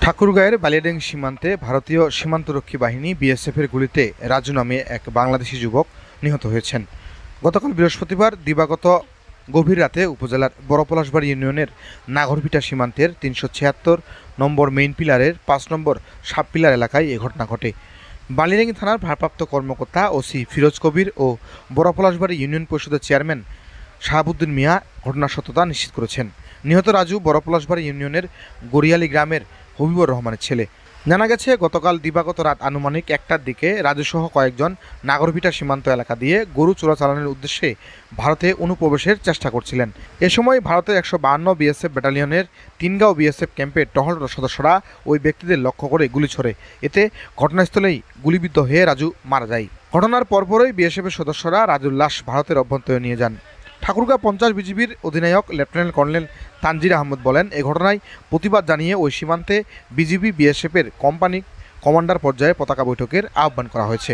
ঠাকুরগাঁয়ের বালিয়াডাং সীমান্তে ভারতীয় সীমান্তরক্ষী বাহিনী বিএসএফের গুলিতে রাজু নামে এক বাংলাদেশি যুবক নিহত হয়েছেন। গতকাল বৃহস্পতিবার দিবাগত গভীর রাতে উপজেলার বড়পলাশবাড়ি ইউনিয়নের নাগরভিটা সীমান্তের ৩৭৬ নম্বর মেইন পিলারের ৫ নম্বর সাব পিলার এলাকায় এ ঘটনা ঘটে। বালিয়াডাঙ্গি থানার ভারপ্রাপ্ত কর্মকর্তা ওসি ফিরোজ কবির ও বড়পলাশবাড়ি ইউনিয়ন পরিষদের চেয়ারম্যান শাহাবুদ্দিন মিয়া ঘটনার সত্যতা নিশ্চিত করেছেন। নিহত রাজু বড়পলাশবাড়ি ইউনিয়নের গড়িয়ালি গ্রামের হবিবুর রহমানের ছেলে। জানা গেছে, গতকাল দিবাগত রাত আনুমানিক ১টার দিকে রাজুসহ কয়েকজন নাগরভিটা সীমান্ত এলাকা দিয়ে গরু চোরাচালানের উদ্দেশ্যে ভারতে অনুপ্রবেশের চেষ্টা করছিলেন। এ সময় ভারতের ১৫২ বিএসএফ ব্যাটালিয়নের তিনগাঁও বিএসএফ ক্যাম্পের টহলরত সদস্যরা ওই ব্যক্তিদের লক্ষ্য করে গুলি ছোড়ে। এতে ঘটনাস্থলেই গুলিবিদ্ধ হয়ে রাজু মারা যায়। ঘটনার পরপরই বিএসএফের সদস্যরা রাজুর লাশ ভারতের অভ্যন্তরে নিয়ে যান। ঠাকুরগাঁ ৫০ বিজিবির অধিনায়ক লেফটেন্যান্ট কর্নেল তানজির আহমদ বলেন, এ ঘটনায় প্রতিবাদ জানিয়ে ওই সীমান্তে বিজিবি বিএসএফের কোম্পানি কমান্ডার পর্যায়ে পতাকা বৈঠকের আহ্বান করা হয়েছে।